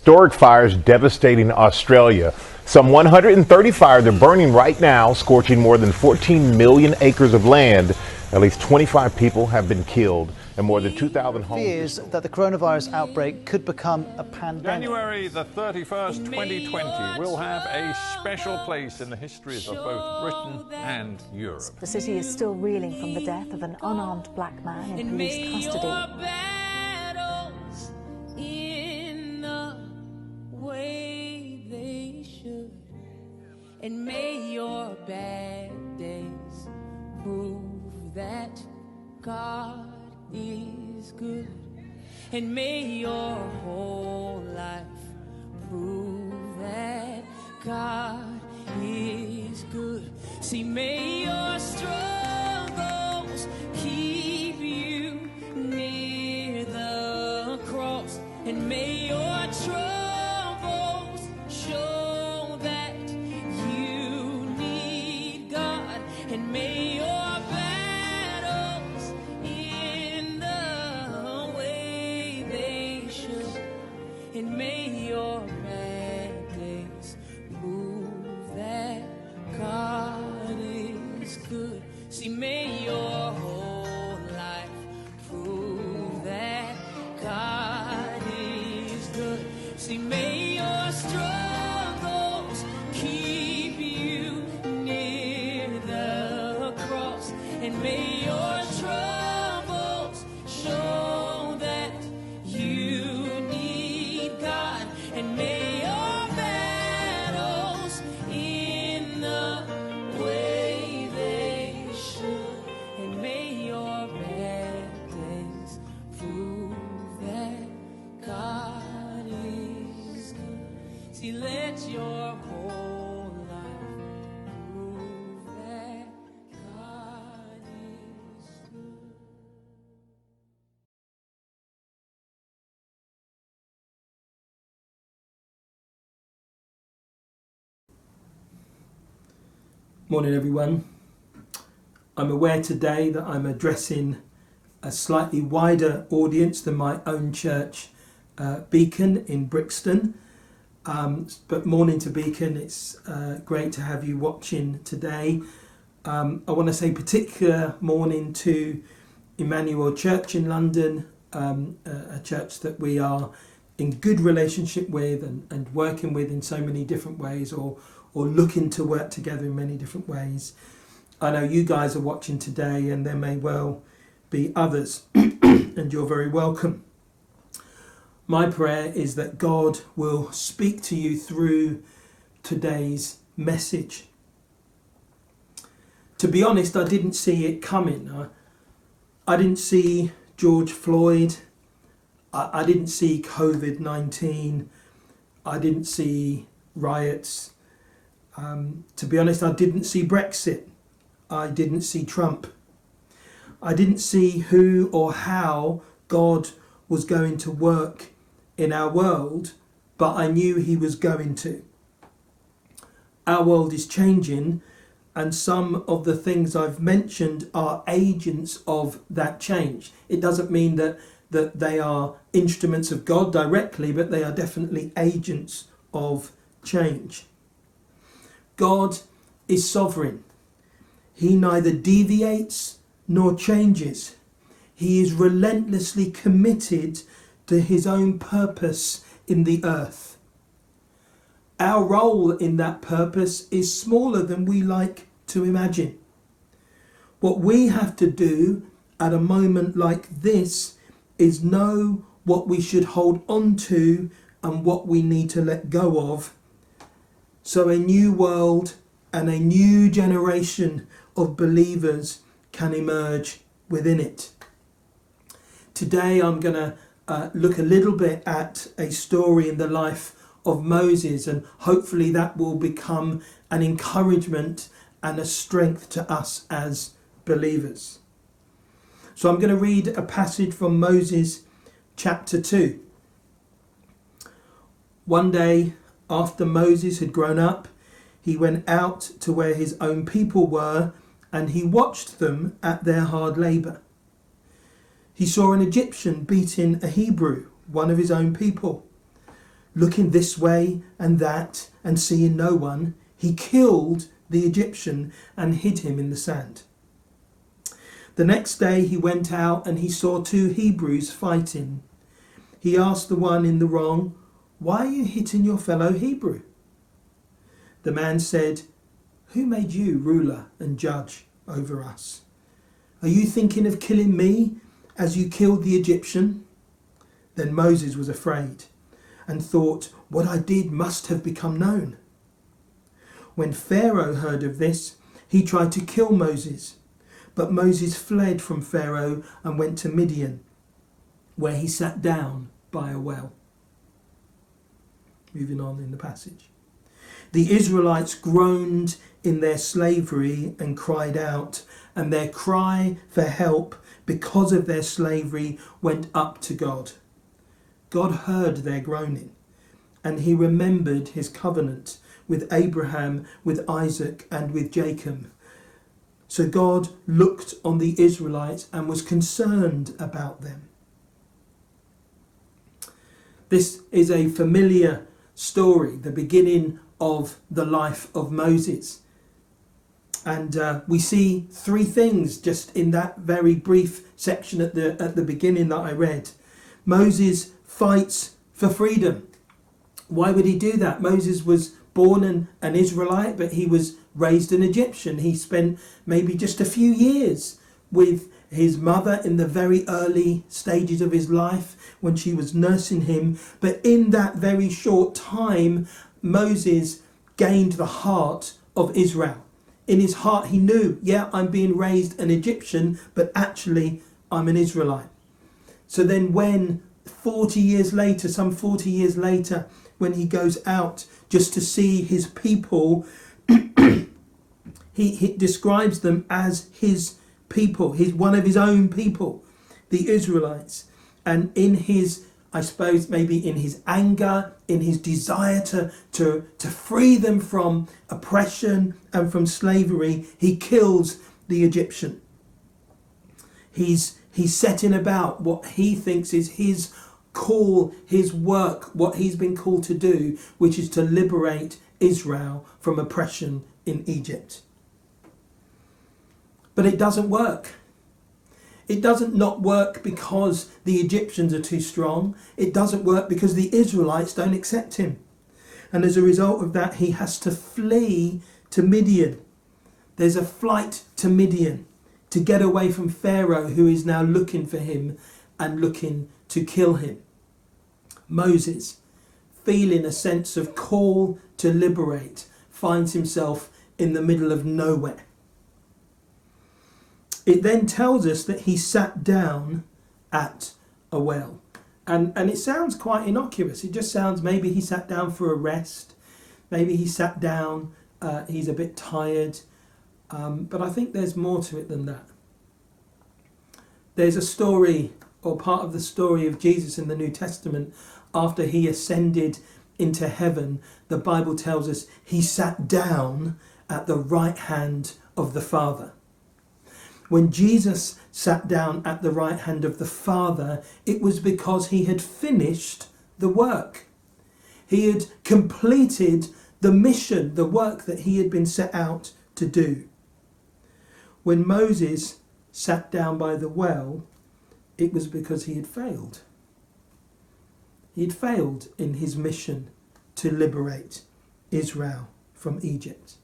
Historic fires devastating Australia. Some 130 fires are burning right now, scorching more than 14 million acres of land. At least 25 people have been killed and more than 2,000 homes. Fears that the coronavirus outbreak could become a pandemic. January the 31st, 2020 will have a special place in the histories of both Britain and Europe. The city is still reeling from the death of an unarmed black man in police custody. And may your bad days prove that God is good. And may your whole life prove that God is good. See, may your struggles keep you near the cross. And may your troubles show that you need God. And may your battles in the way they should. And may your bad days prove that God is good. See, may your whole life prove that God is good. See, may your struggles keep you near the cross. And may your troubles show that you need God. And may your battles in the way they should. And may your bad days prove that God is good. See, let your whole life prove that God is good. Morning everyone. I'm aware today that I'm addressing a slightly wider audience than my own church, Beacon in Brixton. But morning to Beacon, it's great to have you watching today. I want to say particular morning to Emmanuel Church in London, a church that we are in good relationship with and working with in so many different ways, or looking to work together in many different ways. I know you guys are watching today, and there may well be others, and you're very welcome. My prayer is that God will speak to you through today's message. To be honest, I didn't see it coming. I didn't see George Floyd. I didn't see COVID-19. I didn't see riots. To be honest, I didn't see Brexit. I didn't see Trump. I didn't see who or how God was going to work in our world, but I knew he was going to. Our world is changing, and some of the things I've mentioned are agents of that change. It doesn't mean that they are instruments of God directly, but they are definitely agents of change. God is sovereign. He neither deviates nor changes. He is relentlessly committed to his own purpose in the earth. Our role in that purpose is smaller than we like to imagine. What we have to do at a moment like this is know what we should hold on to and what we need to let go of, so a new world and a new generation of believers can emerge within it. Today I'm going to look a little bit at a story in the life of Moses, and hopefully that will become an encouragement and a strength to us as believers. So I'm going to read a passage from Moses chapter 2. One day, after Moses had grown up, he went out to where his own people were, and he watched them at their hard labour. He saw an Egyptian beating a Hebrew, one of his own people. looking this way and that and seeing no one, he killed the Egyptian and hid him in the sand. The next day he went out and he saw two Hebrews fighting. He asked the one in the wrong, "Why are you hitting your fellow Hebrew?" The man said, "Who made you ruler and judge over us? Are you thinking of killing me as you killed the Egyptian?" Then Moses was afraid and thought, "What I did must have become known." When Pharaoh heard of this, he tried to kill Moses. But Moses fled from Pharaoh and went to Midian, where he sat down by a well. Moving on in the passage. The Israelites groaned in their slavery and cried out, and their cry for help because of their slavery went up to God. God heard their groaning, and he remembered his covenant with Abraham, with Isaac, and with Jacob. So God looked on the Israelites and was concerned about them. This is a familiar story, the beginning of the life of Moses. And we see three things just in that very brief section at the beginning that I read. Moses fights for freedom. Why would he do that? Moses was born an Israelite, but he was raised an Egyptian. He spent maybe just a few years with his mother in the very early stages of his life when she was nursing him. But in that very short time, Moses gained the heart of Israel. In his heart, he knew, yeah, I'm being raised an Egyptian, but actually I'm an Israelite. So then when 40 years later, when he goes out just to see his people, he describes them as his people. He's one of his own people, the Israelites. And in his, I suppose, maybe in his anger, in his desire to free them from oppression and from slavery, he kills the Egyptian. He's setting about what he thinks is his call, his work, what he's been called to do, which is to liberate Israel from oppression in Egypt. But it doesn't work. It doesn't not work because the Egyptians are too strong. It doesn't work because the Israelites don't accept him. And as a result of that, he has to flee to Midian. There's a flight to Midian to get away from Pharaoh, who is now looking for him and looking to kill him. Moses, feeling a sense of call to liberate, finds himself in the middle of nowhere. It then tells us that he sat down at a well. And it sounds quite innocuous. It just sounds maybe he sat down for a rest. Maybe he sat down, he's a bit tired. But I think there's more to it than that. There's a story, or part of the story of Jesus in the New Testament. After he ascended into heaven, the Bible tells us he sat down at the right hand of the Father. When Jesus sat down at the right hand of the Father, it was because he had finished the work. He had completed the mission, the work that he had been set out to do. When Moses sat down by the well, it was because he had failed. He'd failed in his mission to liberate Israel from Egypt.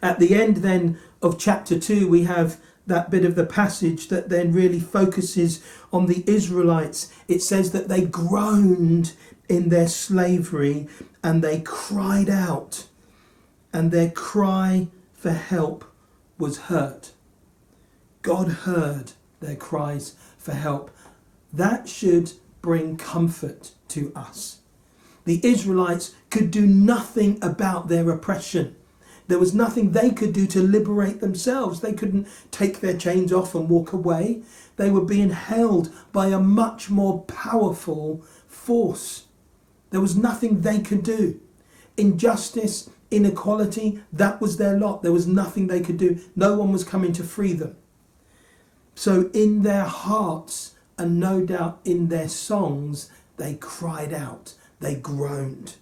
At the end then of chapter 2, we have that bit of the passage that then really focuses on the Israelites. It says that they groaned in their slavery and they cried out, and their cry for help was heard. God heard their cries for help. That should bring comfort to us. The Israelites could do nothing about their oppression. There was nothing they could do to liberate themselves. They couldn't take their chains off and walk away. They were being held by a much more powerful force. There was nothing they could do. Injustice, inequality, that was their lot. There was nothing they could do. No one was coming to free them. So in their hearts, and no doubt in their songs, they cried out, they groaned.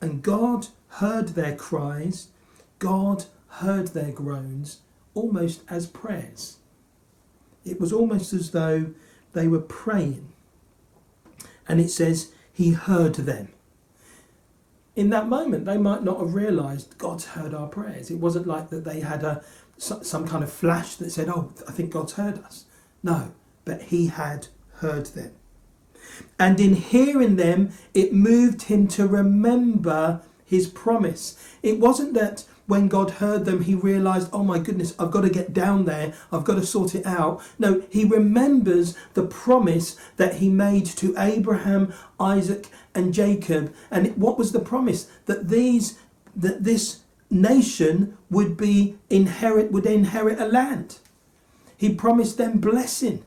And God heard their cries, God heard their groans, almost as prayers. It was almost as though they were praying. And it says, he heard them. In that moment, they might not have realised God's heard our prayers. It wasn't like that they had some kind of flash that said, oh, I think God's heard us. No, but he had heard them. And in hearing them, it moved him to remember his promise. It wasn't that when God heard them, he realised, oh my goodness, I've got to get down there. I've got to sort it out. No, he remembers the promise that he made to Abraham, Isaac and Jacob. And what was the promise? That this nation would inherit a land. He promised them blessing.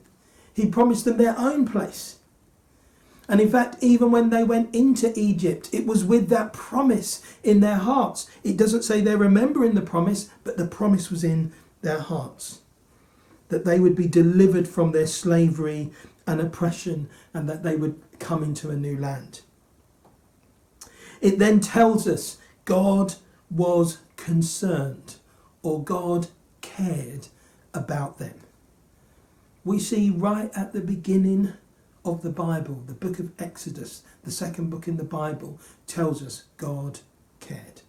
He promised them their own place. And in fact, even when they went into Egypt, it was with that promise in their hearts. It doesn't say they're remembering the promise, but the promise was in their hearts. That they would be delivered from their slavery and oppression, and that they would come into a new land. It then tells us God was concerned, or God cared about them. We see right at the beginning of the Bible, the book of Exodus, the second book in the Bible, tells us God cared.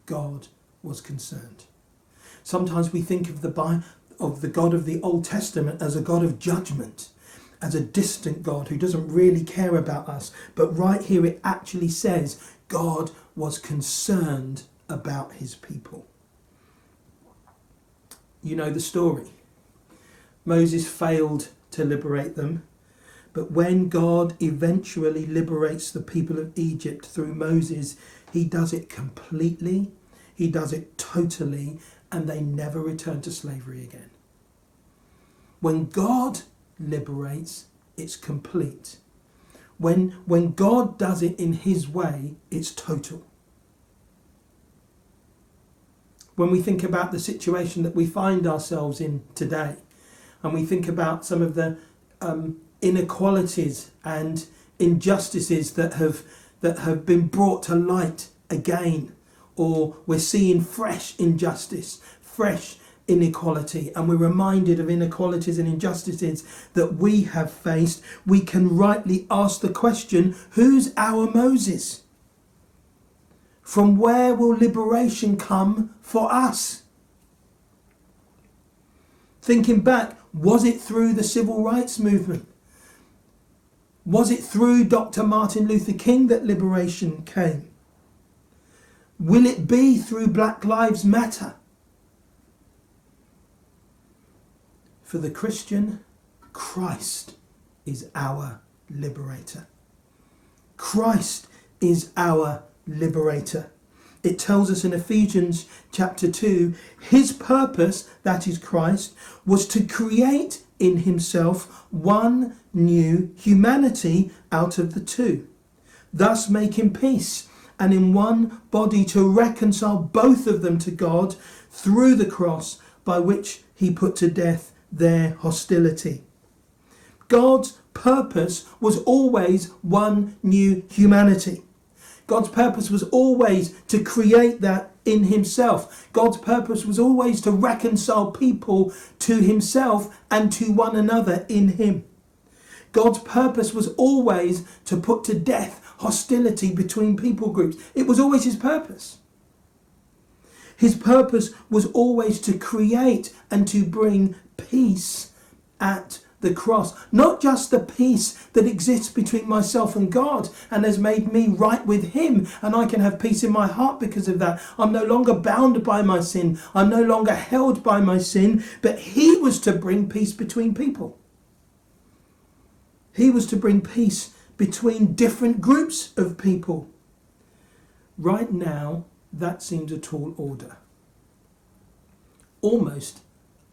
God was concerned. Sometimes we think of the God of the Old Testament as a God of judgment, as a distant God who doesn't really care about us. But right here it actually says God was concerned about his people. You know the story. Moses failed to liberate them. But when God eventually liberates the people of Egypt through Moses, he does it completely, he does it totally, and they never return to slavery again. When God liberates, it's complete. When God does it in his way, it's total. When we think about the situation that we find ourselves in today, and we think about some of the inequalities and injustices that have been brought to light again, or we're seeing fresh injustice, fresh inequality, and we're reminded of inequalities and injustices that we have faced, we can rightly ask the question, who's our Moses? From where will liberation come for us? Thinking back, was it through the civil rights movement? Was it through Dr. Martin Luther King that liberation came? Will it be through Black Lives Matter? For the Christian, Christ is our liberator. Christ is our liberator. It tells us in Ephesians chapter 2, his purpose, that is Christ, was to create in himself one new humanity out of the two, thus making peace, and in one body to reconcile both of them to God through the cross, by which he put to death their hostility. God's purpose was always one new humanity. God's purpose was always to create that in himself. God's purpose was always to reconcile people to himself and to one another in him. God's purpose was always to put to death hostility between people groups. It was always his purpose. His purpose was always to create and to bring peace at the cross. Not just the peace that exists between myself and God and has made me right with him, and I can have peace in my heart because of that. I'm no longer bound by my sin. I'm no longer held by my sin, but he was to bring peace between people. He was to bring peace between different groups of people. Right now, that seems a tall order. Almost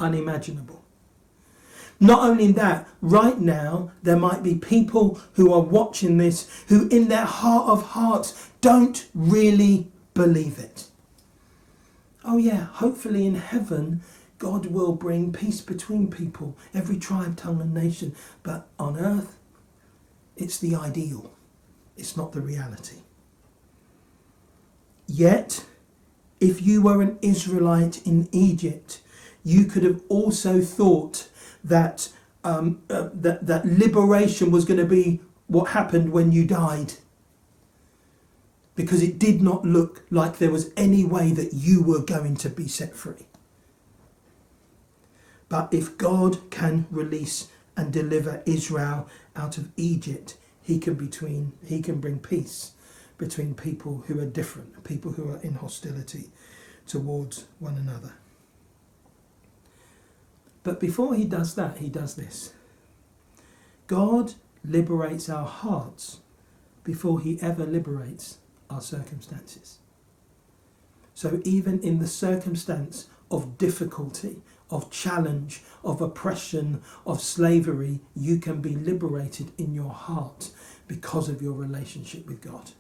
unimaginable. Not only that, right now, there might be people who are watching this who in their heart of hearts don't really believe it. Oh yeah, hopefully in heaven, God will bring peace between people, every tribe, tongue and nation. But on earth, It's the ideal. It's not the reality. Yet, if you were an Israelite in Egypt, you could have also thought that that liberation was going to be what happened when you died, because it did not look like there was any way that you were going to be set free. But if God can release and deliver Israel out of Egypt, he can bring peace between people who are different, people who are in hostility towards one another. But before he does that, he does this. God liberates our hearts before he ever liberates our circumstances. So even in the circumstance of difficulty, of challenge, of oppression, of slavery, you can be liberated in your heart because of your relationship with God.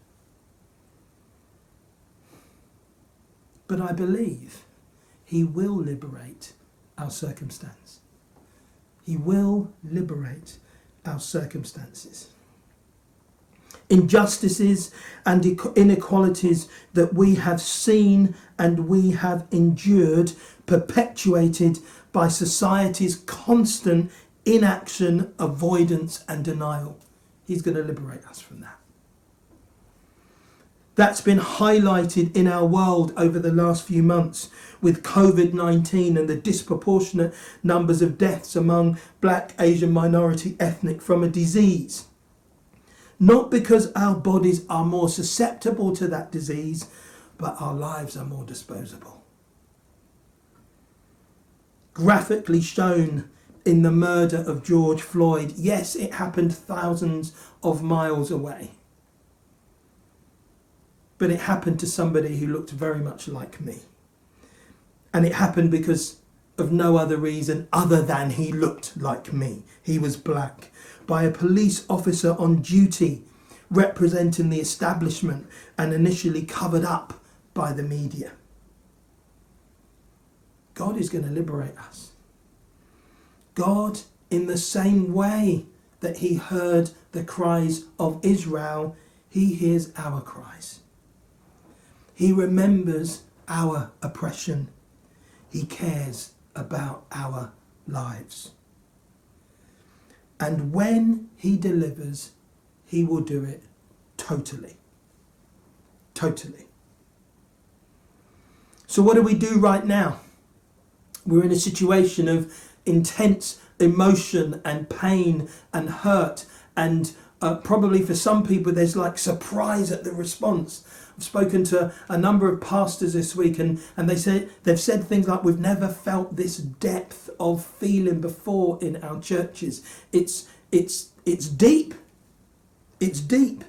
But I believe he will liberate our circumstance. He will liberate our circumstances. Injustices and inequalities that we have seen and we have endured, perpetuated by society's constant inaction, avoidance and denial. He's going to liberate us from that. That's been highlighted in our world over the last few months with COVID-19 and the disproportionate numbers of deaths among Black, Asian, minority, ethnic from a disease. Not because our bodies are more susceptible to that disease, but our lives are more disposable. Graphically shown in the murder of George Floyd, yes, it happened thousands of miles away. But it happened to somebody who looked very much like me. And it happened because of no other reason other than he looked like me. He was black. By a police officer on duty representing the establishment and initially covered up by the media. God is going to liberate us. God, in the same way that he heard the cries of Israel, he hears our cries. He remembers our oppression. He cares about our lives. And when he delivers, he will do it totally. Totally. So what do we do right now? We're in a situation of intense emotion and pain and hurt, and probably for some people there's like surprise at the response. I've spoken to a number of pastors this week and they've said things like, we've never felt this depth of feeling before in our churches. It's deep. It's deep.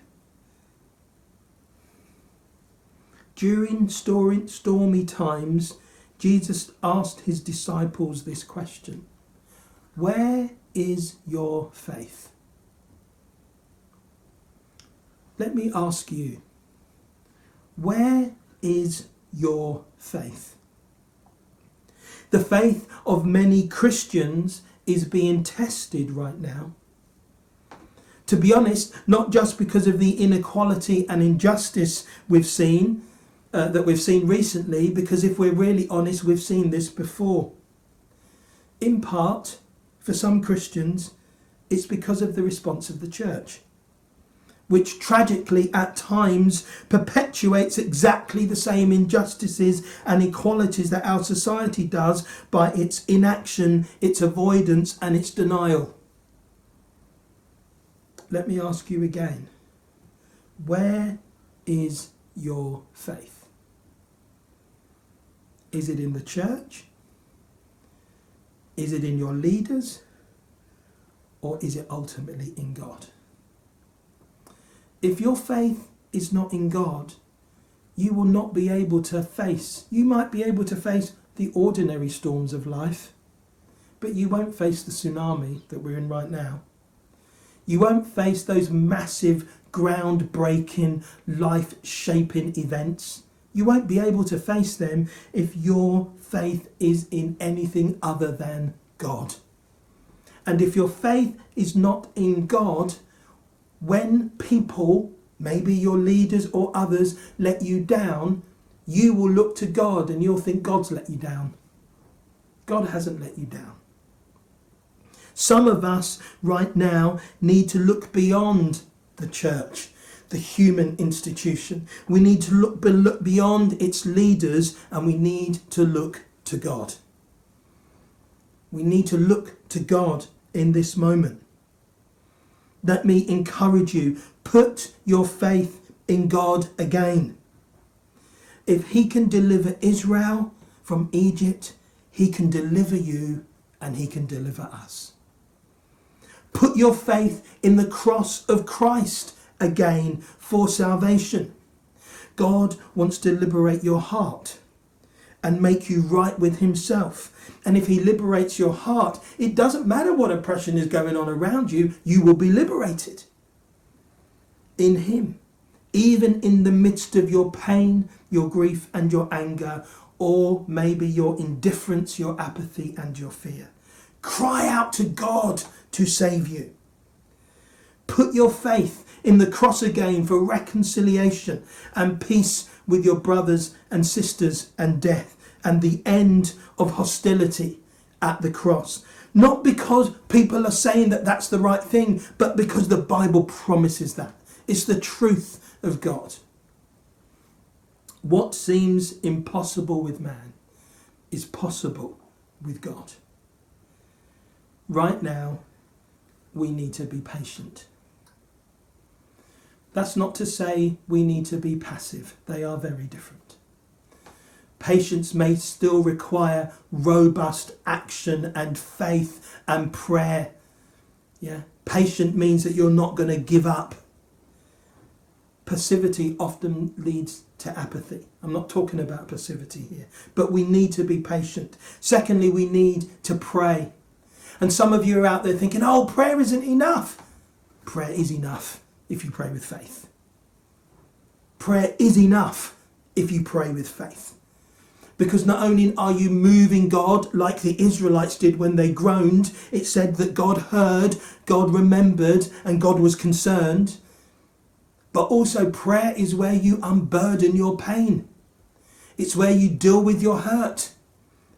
During stormy times, Jesus asked his disciples this question: where is your faith? Let me ask you, where is your faith? The faith of many Christians is being tested right now. To be honest, not just because of the inequality and injustice we've seen, that we've seen recently, because if we're really honest, we've seen this before. In part, for some Christians, it's because of the response of the church, which tragically at times perpetuates exactly the same injustices and inequalities that our society does by its inaction, its avoidance and its denial. Let me ask you again, where is your faith? Is it in the church? Is it in your leaders? Or is it ultimately in God? If your faith is not in God, you will not be able to face, you might be able to face the ordinary storms of life, but you won't face the tsunami that we're in right now. You won't face those massive, groundbreaking, life-shaping events. You won't be able to face them if your faith is in anything other than God. And if your faith is not in God, when people, maybe your leaders or others, let you down, you will look to God and you'll think God's let you down. God hasn't let you down. Some of us right now need to look beyond the church, the human institution. We need to look beyond its leaders, and we need to look to God. We need to look to God in this moment. Let me encourage you, put your faith in God again. If he can deliver Israel from Egypt, he can deliver you and he can deliver us. Put your faith in the cross of Christ again for salvation. God wants to liberate your heart and make you right with himself. And if he liberates your heart, it doesn't matter what oppression is going on around you, you will be liberated in him. Even in the midst of your pain, your grief and your anger, or maybe your indifference, your apathy and your fear. Cry out to God to save you. Put your faith in the cross again for reconciliation and peace with your brothers and sisters and death and the end of hostility at the cross. Not because people are saying that that's the right thing, but because the Bible promises that. It's the truth of God. What seems impossible with man is possible with God. Right now, we need to be patient. That's not to say we need to be passive. They are very different. Patience may still require robust action and faith and prayer. Yeah, patient means that you're not going to give up. Passivity often leads to apathy. I'm not talking about passivity here, but we need to be patient. Secondly, we need to pray. And some of you are out there thinking, oh, prayer isn't enough. Prayer is enough if you pray with faith. Prayer is enough if you pray with faith. Because not only are you moving God like the Israelites did when they groaned, it said that God heard, God remembered, and God was concerned. But also prayer is where you unburden your pain. It's where you deal with your hurt.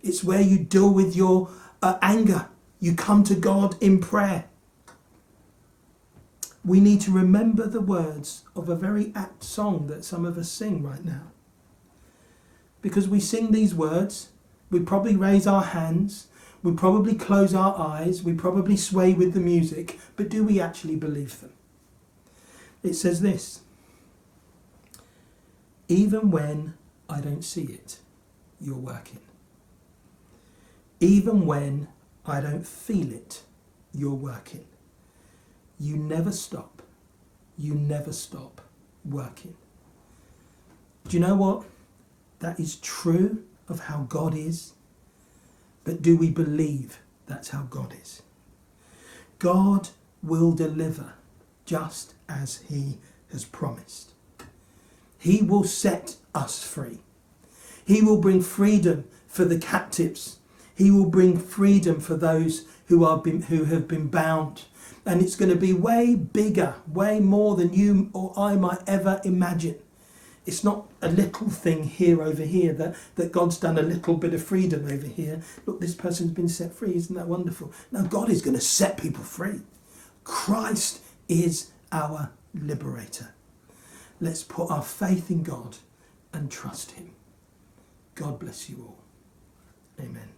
It's where you deal with your anger. You come to God in prayer. We need to remember the words of a very apt song that some of us sing right now. Because we sing these words, we probably raise our hands, we probably close our eyes, we probably sway with the music, but do we actually believe them? It says this: even when I don't see it, you're working. Even when I don't feel it, you're working. You never stop. You never stop working. Do you know what? That is true of how God is. But do we believe that's how God is? God will deliver just as he has promised. He will set us free. He will bring freedom for the captives. He will bring freedom for those who have been bound. And it's going to be way bigger, way more than you or I might ever imagine. It's not a little thing here over here that God's done a little bit of freedom over here. Look, this person's been set free. Isn't that wonderful? No, God is going to set people free. Christ is our liberator. Let's put our faith in God and trust him. God bless you all. Amen.